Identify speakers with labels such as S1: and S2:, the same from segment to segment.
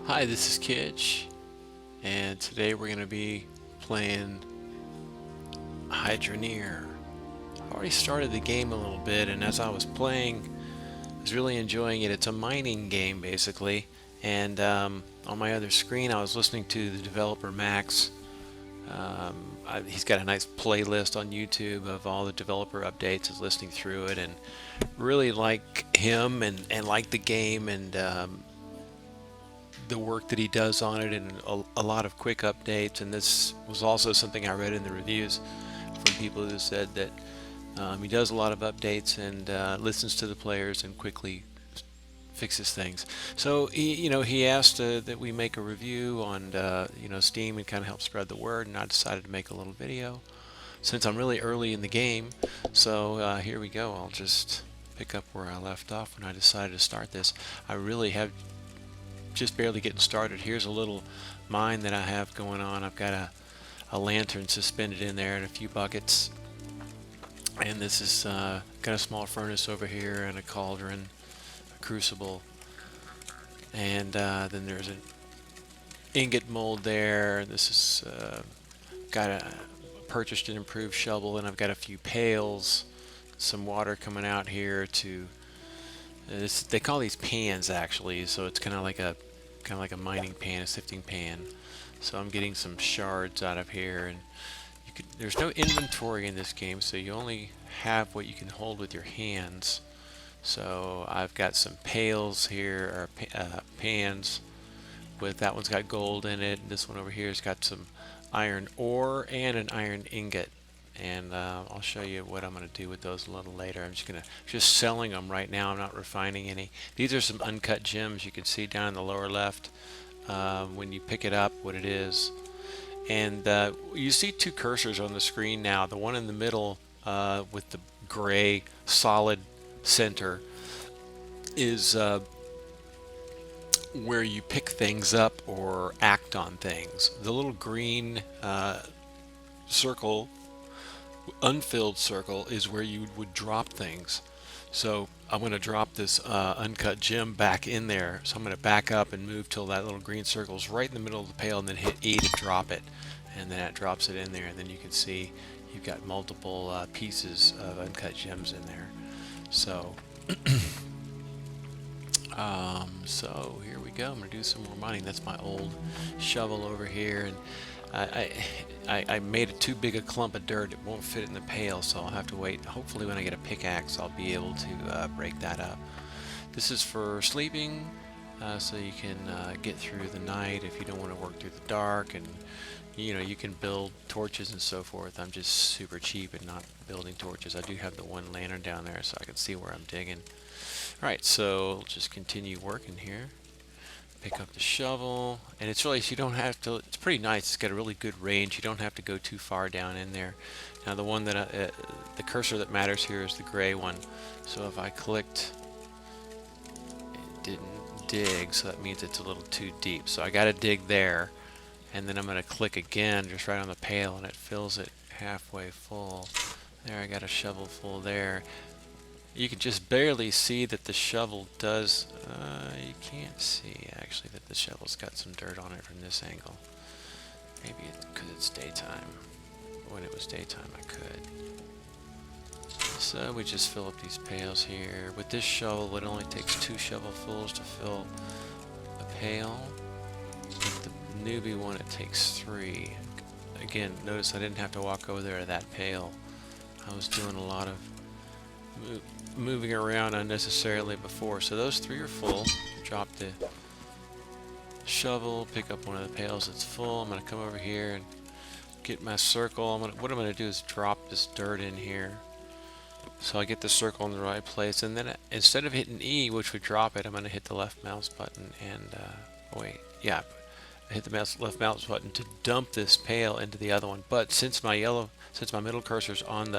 S1: Hi, this is Kitch, and today we're going to be playing Hydroneer. I already started the game a little bit, and as I was playing, I was really enjoying it. It's a mining game, basically, and on my other screen, I was listening to the developer Max. He's got a nice playlist on YouTube of all the developer updates. I was listening through it, and really like him and like the game, and the work that he does on it, and a lot of quick updates. And this was also something I read in the reviews from people who said that he does a lot of updates and listens to the players and quickly fixes things. So he asked that we make a review on Steam and kind of help spread the word, and I decided to make a little video since I'm really early in the game. So here we go. I'll just pick up where I left off when I decided to start this. I really have just barely getting started. Here's a little mine that I have going on. I've got a lantern suspended in there and a few buckets. And this is got a small furnace over here and a cauldron, a crucible. And then there's an ingot mold there. This is got a purchased an improved shovel, and I've got a few pails, some water coming out here to they call these pans actually, so it's kind of like a mining pan, a sifting pan. So I'm getting some shards out of here, and there's no inventory in this game, so you only have what you can hold with your hands. So I've got some pails here, or pans, with that one's got gold in it, and this one over here has got some iron ore and an iron ingot. And I'll show you what I'm going to do with those a little later. I'm just selling them right now. I'm not refining any. These are some uncut gems. You can see down in the lower left when you pick it up what it is. And you see two cursors on the screen now. The one in the middle with the gray solid center is where you pick things up or act on things. The little green circle, unfilled circle, is where you would drop things. So I'm going to drop this uncut gem back in there. So I'm going to back up and move till that little green circle is right in the middle of the pail, and then hit E to drop it, and then it drops it in there. And then you can see you've got multiple pieces of uncut gems in there. So so here we go. I'm going to do some more mining. That's my old shovel over here, and I made it too big a clump of dirt. It won't fit in the pail, so I'll have to wait. Hopefully when I get a pickaxe, I'll be able to break that up. This is for sleeping, so you can get through the night if you don't want to work through the dark, and you can build torches and so forth. I'm just super cheap and not building torches. I do have the one lantern down there so I can see where I'm digging. Alright, so we'll just continue working here. Pick up the shovel, and it's really, you don't have to, it's pretty nice. It's got a really good range. You don't have to go too far down in there. Now the one that the cursor that matters here is the gray one. So if I clicked, it didn't dig, so that means it's a little too deep. So I got to dig there, and then I'm going to click again just right on the pail, and it fills it halfway full. There, I got a shovel full there. You can just barely see that the shovel does, you can't see actually that the shovel's got some dirt on it from this angle. Maybe because it's daytime. When it was daytime I could. So we just fill up these pails here. With this shovel it only takes 2 shovelfuls to fill a pail. With the newbie one it takes 3. Again, notice I didn't have to walk over there to that pail. I was doing a lot of moving around unnecessarily before. So those 3 are full. Drop the shovel, pick up one of the pails that's full. I'm going to come over here and get my circle. What I'm going to do is drop this dirt in here so I get the circle in the right place, and then instead of hitting E, which would drop it, I'm going to hit the left mouse button and I hit the left mouse button to dump this pail into the other one. But since my middle cursor's on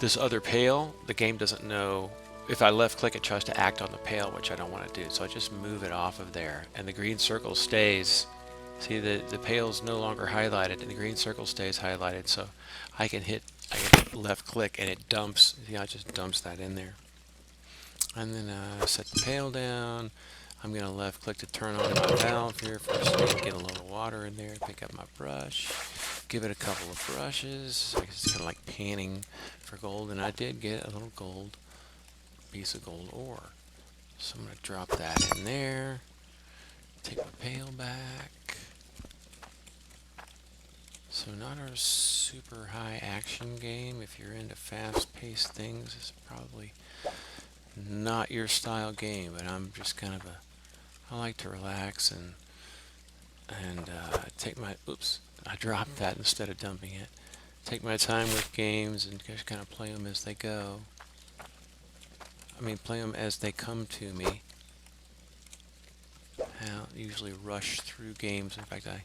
S1: this other pail, the game doesn't know. If I left click, it tries to act on the pail, which I don't want to do. So I just move it off of there, and the green circle stays. See, the pail's no longer highlighted, and the green circle stays highlighted. So I can hit left click, and it dumps. Yeah, it just dumps that in there. And then set the pail down. I'm going to left click to turn on my valve here for a second, get a little water in there, pick up my brush, give it a couple of brushes. I guess it's kind of like panning for gold, and I did get a little gold, piece of gold ore. So I'm going to drop that in there, take my pail back. So not a super high action game. If you're into fast-paced things, it's probably not your style game, but I'm just kind of I like to relax and take my, oops, I dropped that instead of dumping it. Take my time with games and just kind of play them as they go. I mean, play them as they come to me. I don't usually rush through games. In fact, I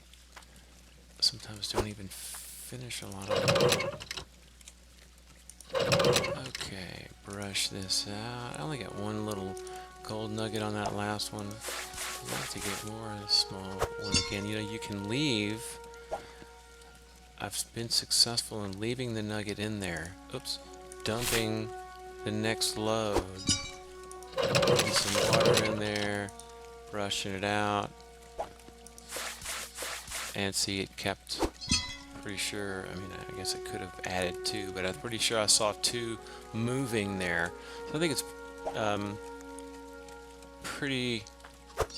S1: sometimes don't even finish a lot of them. Okay, brush this out. I only got one little gold nugget on that last one. I'd like to get more on a small one again. You know, you can leave. I've been successful in leaving the nugget in there. Oops. Dumping the next load. Putting some water in there. Brushing it out. And see, it kept, pretty sure, I mean, I guess I could have added two, but I'm pretty sure I saw two moving there. So I think it's pretty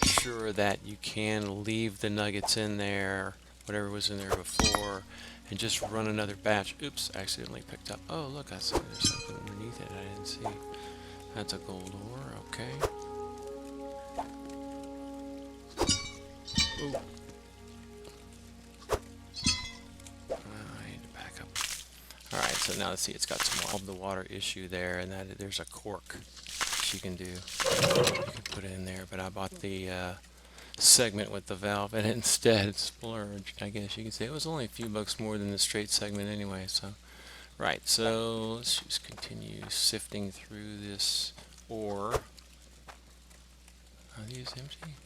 S1: sure that you can leave the nuggets in there, whatever was in there before, and just run another batch. Oops, I accidentally picked up. Oh, look, I saw there's something underneath it I didn't see. That's a gold ore, okay. Ooh. I need to back up. Alright, so now let's see, it's got some of the water issue there, and that there's a cork you can do. You can put it in there, but I bought the segment with the valve and instead splurged, I guess you could say. It was only a few bucks more than the straight segment anyway, so. Right, so let's just continue sifting through this ore. Are these empty?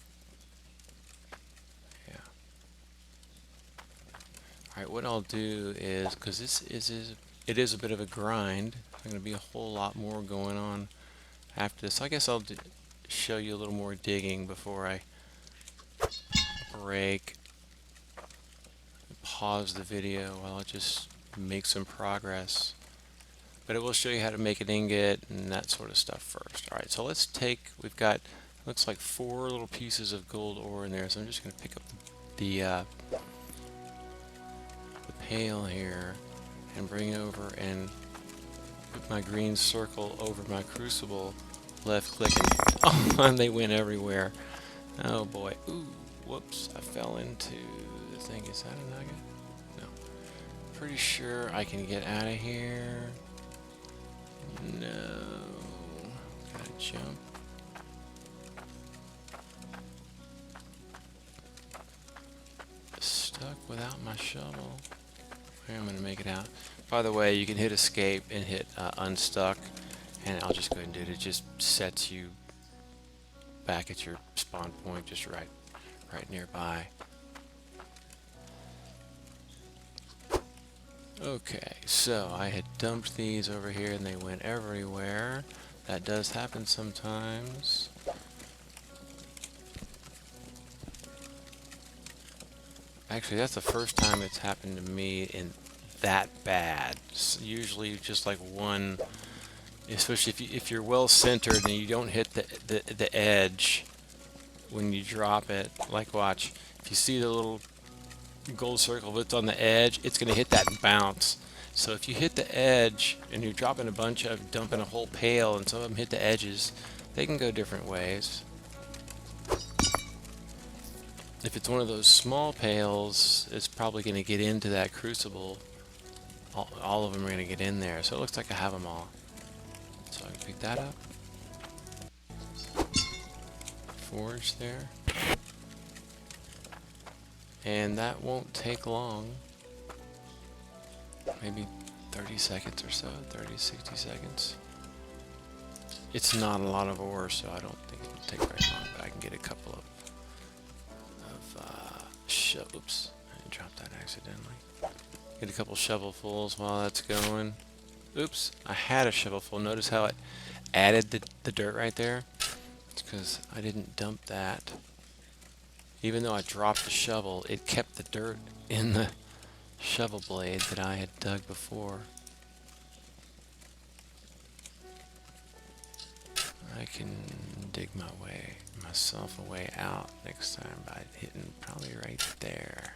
S1: Yeah. Alright, what I'll do is, because it is a bit of a grind, there's going to be a whole lot more going on after this. I guess I'll show you a little more digging before I break, pause the video while I just make some progress. But it will show you how to make an ingot and that sort of stuff first. Alright, so let's take, we've got, looks like 4 little pieces of gold ore in there, so I'm just going to pick up the pail here and bring over and put my green circle over my crucible, left click, and they went everywhere. Oh boy. Ooh, whoops, I fell into the thing. Is that a nugget? No. Pretty sure I can get out of here. No. Gotta jump. Stuck without my shovel. I'm going to make it out. By the way, you can hit escape and hit unstuck, and I'll just go ahead and do it. It just sets you back at your spawn point, just right nearby. Okay, so I had dumped these over here and they went everywhere. That does happen sometimes. Actually, that's the first time it's happened to me in that bad. It's usually just like one, especially if you're well centered and you don't hit the edge when you drop it. Like, watch, if you see the little gold circle that's on the edge, it's going to hit that and bounce. So if you hit the edge and you're dropping a bunch of, dumping a whole pail, and some of them hit the edges, they can go different ways. If it's one of those small pails, it's probably going to get into that crucible. All of them are going to get in there. So it looks like I have them all. So I can pick that up. Forge there. And that won't take long. Maybe 30 seconds or so. 30, 60 seconds. It's not a lot of ore, so I don't think it'll take very long. But I can get a couple of oops, I dropped that accidentally. Get a couple shovelfuls while that's going. Oops, I had a shovelful. Notice how it added the dirt right there? It's because I didn't dump that. Even though I dropped the shovel, it kept the dirt in the shovel blade that I had dug before. I can dig myself a way out next time by hitting probably right there.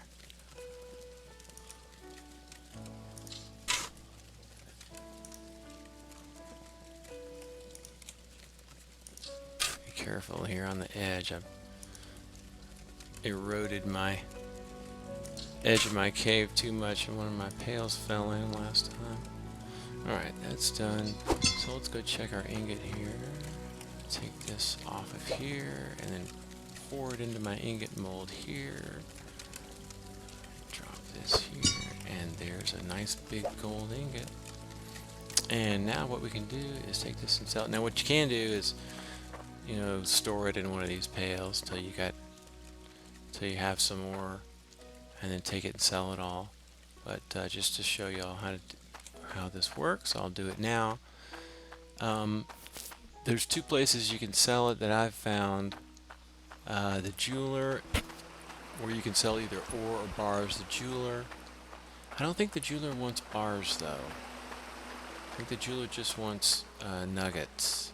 S1: Be careful here on the edge. I've eroded my edge of my cave too much and one of my pails fell in last time. Alright, that's done. So let's go check our ingot here. Take this off of here and then pour it into my ingot mold here. Drop this here, and there's a nice big gold ingot. And now what we can do is take this and sell it. Now what you can do is, you know, store it in one of these pails till you have some more, and then take it and sell it all. But just to show y'all how this works, I'll do it now. There's two places you can sell it that I've found. The jeweler, where you can sell either ore or bars. The jeweler, I don't think the jeweler wants bars though. I think the jeweler just wants nuggets.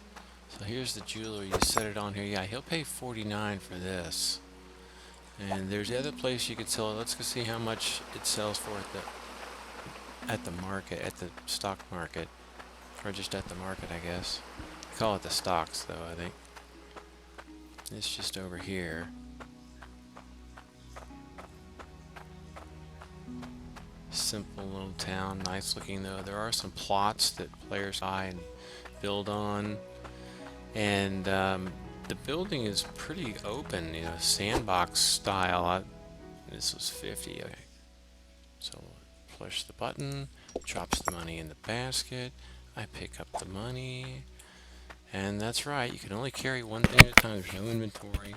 S1: So here's the jeweler. You set it on here. Yeah, he'll pay $49 for this. And there's the other place you could sell it. Let's go see how much it sells for at the market, at the stock market, or just at the market, I guess. They call it the stocks, though, I think. It's just over here. Simple little town, nice looking though. There are some plots that players buy and build on, and the building is pretty open, you know, sandbox style. This was 50. Okay, so push the button, drops the money in the basket. I pick up the money, and that's right, you can only carry one thing at a time. There's no inventory,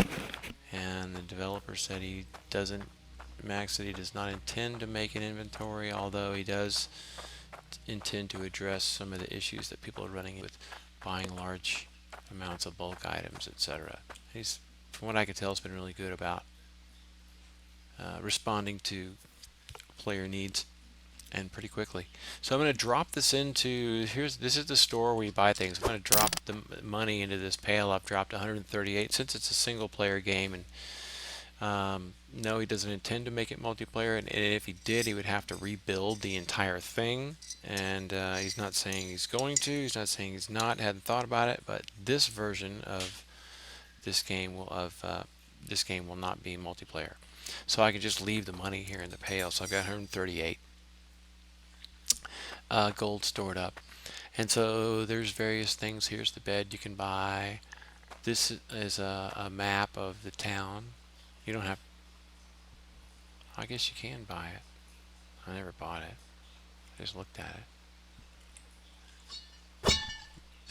S1: and the developer said Max said he does not intend to make an inventory, although he does intend to address some of the issues that people are running with buying large amounts of bulk items, etc. He's, from what I can tell, has been really good about responding to player needs, and pretty quickly. So I'm going to drop this into, this is the store where you buy things. I'm going to drop the money into this pail. I've dropped 138 since it's a single player game, and no, he doesn't intend to make it multiplayer, and if he did, he would have to rebuild the entire thing, and he's not saying he's going to, he's not saying he's not, hadn't thought about it, but this version of this game will not be multiplayer. So I can just leave the money here in the pail. So I've got 138 gold stored up, and so there's various things. Here's the bed you can buy. This is a map of the town. You don't have, I guess you can buy it. I never bought it. I just looked at it.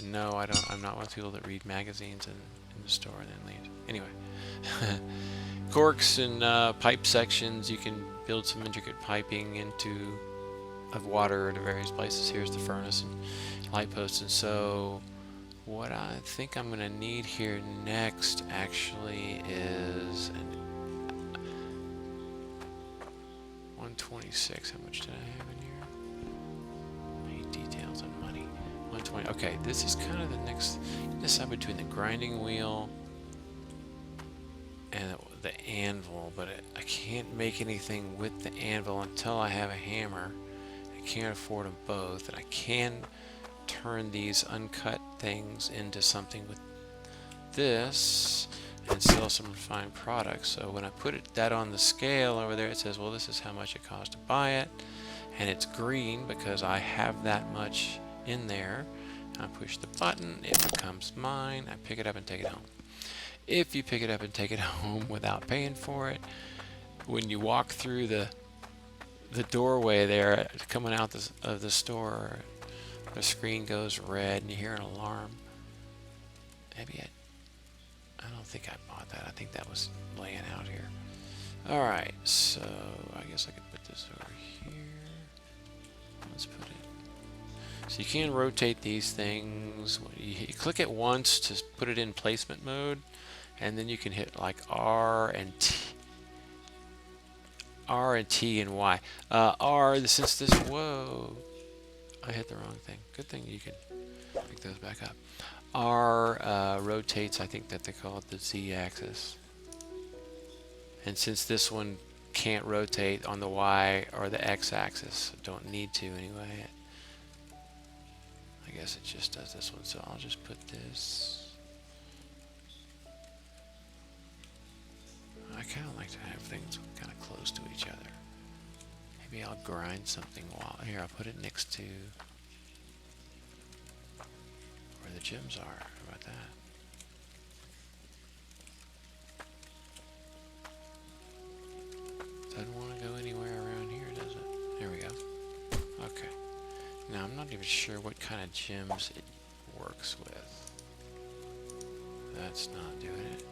S1: No, I don't. I'm not one of the people that read magazines in the store and then leave. Anyway, corks and pipe sections. You can build some intricate piping of water to various places. Here's the furnace and light posts. And so what I think I'm going to need here next actually is 126. How much did I have in here? 8 details on money. 120. Okay, this is kind of the next. Decide between the grinding wheel and the anvil, but I can't make anything with the anvil until I have a hammer. I can't afford them both, and I can turn these uncut things into something with this and sell some refined products. So when I put that on the scale over there, it says, well, this is how much it costs to buy it, and it's green because I have that much in there. I push the button, it becomes mine. I pick it up and take it home. If you pick it up and take it home without paying for it, when you walk through the doorway there coming out of the store, the screen goes red and you hear an alarm. Maybe I don't think I bought that. I think that was laying out here. Alright, so I guess I could put this over here. Let's put it. So you can rotate these things. You click it once to put it in placement mode, and then you can hit like R and T and Y. Since this, whoa, I hit the wrong thing. Good thing you can pick those back up. R rotates, I think that they call it the Z axis. And since this one can't rotate on the Y or the X axis, don't need to anyway, I guess it just does this one. So I'll just put this. I kind of like to have things kind of close to each other. Maybe I'll grind something while here. I'll put it next to where the gems are. How about that? Doesn't want to go anywhere around here, does it? There we go. Okay. Now I'm not even sure what kind of gems it works with. That's not doing it.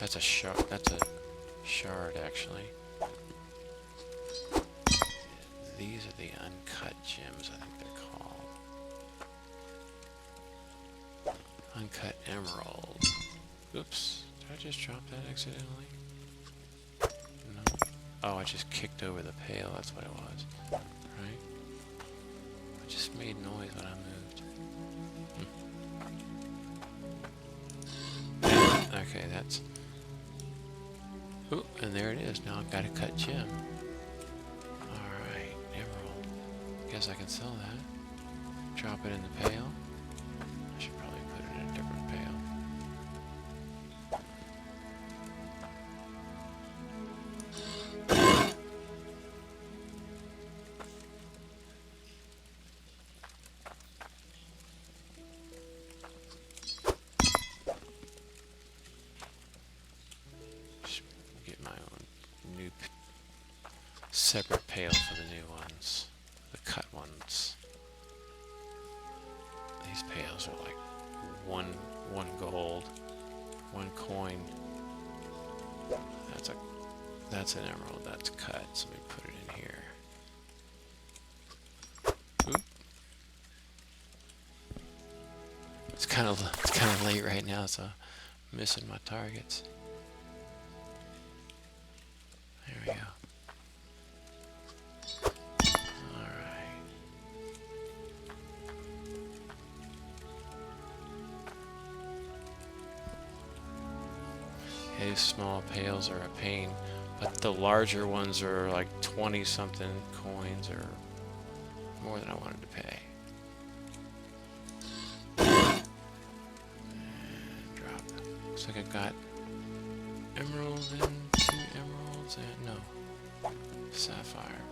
S1: That's a shard. That's a shard, actually. These are the uncut gems, I think they're called. Uncut emerald. Oops. Did I just drop that accidentally? No. Oh, I just kicked over the pail. That's what it was. Right? I just made noise when I moved. Okay, that's... Ooh, and there it is. Now I've got a cut gem. Alright, emerald. Guess I can sell that. Drop it in the pail. I should probably put it in a different pail. Get my own new separate pail for the new ones, the cut ones. These pails are like one gold, one coin. That's an emerald. That's cut. So let me put it in here. Oop. It's kind of late right now, so I'm missing my targets. There we go. Alright. These small pails are a pain, but the larger ones are like 20 something coins or more than I wanted to pay. And drop. Looks like I've got emerald and 2 emeralds and no. Sapphire.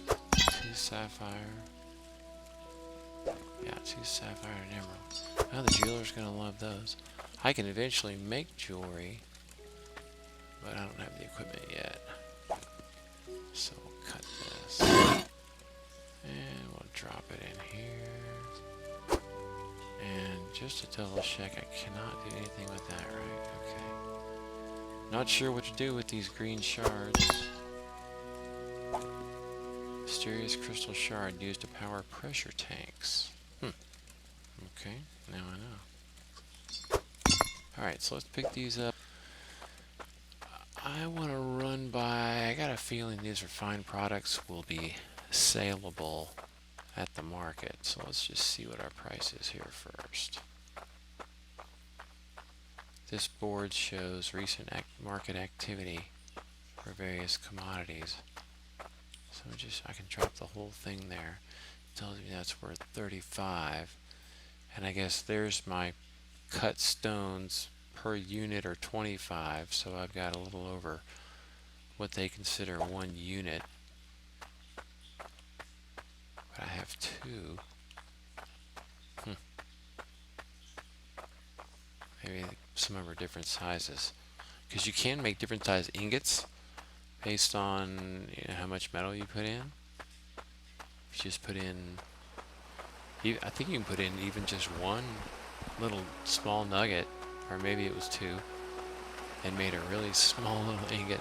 S1: 2 sapphire. Yeah, 2 sapphire and emerald. Now the jeweler's gonna love those. I can eventually make jewelry, but I don't have the equipment yet. So we'll cut this. And we'll drop it in here. And just to double check, I cannot do anything with that, right? Okay. Not sure what to do with these green shards. Mysterious crystal shard used to power pressure tanks. Okay, now I know. Alright, so let's pick these up. I want to run by... I got a feeling these refined products will be saleable at the market. So let's just see what our price is here first. This board shows recent market activity for various commodities. So I can drop the whole thing there. It tells me that's worth 35. And I guess there's my cut stones per unit are 25. So I've got a little over what they consider 1 unit. But I have 2. Maybe some of them are different sizes. Because you can make different size ingots based on how much metal you put in. If you just put in, I think you can put in even just 1 little small nugget, or maybe it was 2, and made a really small little ingot.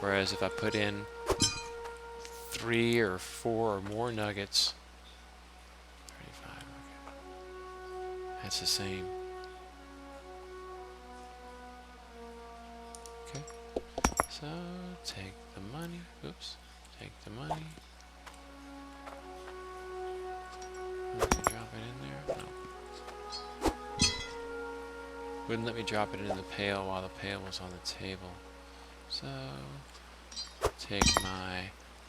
S1: Whereas if I put in 3 or 4 or more nuggets, That's the same. Okay. So take the money. Oops. Take the money. Okay, drop it in there. No. Wouldn't let me drop it into the pail while the pail was on the table. So take my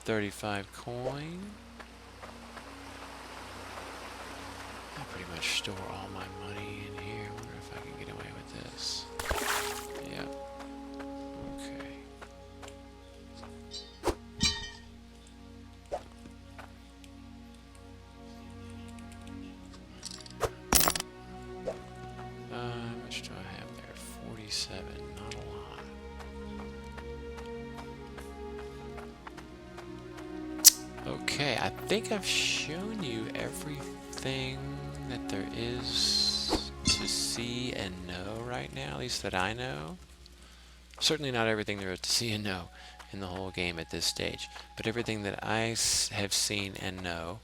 S1: 35 coin. I pretty much store all my money in here. I wonder if I can get away with this. Yeah. Okay. How much do I have there? 47. Not a lot. Okay, I think I've shown you everything that there is to see and know right now, at least that I know. Certainly not everything there is to see and know in the whole game at this stage, but everything that I have seen and know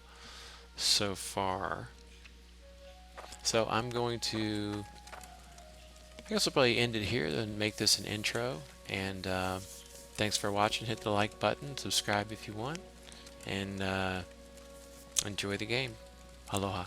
S1: so far. So I'm going to, I guess I'll probably end it here and make this an intro. And thanks for watching. Hit the like button, subscribe if you want, and enjoy the game. Aloha.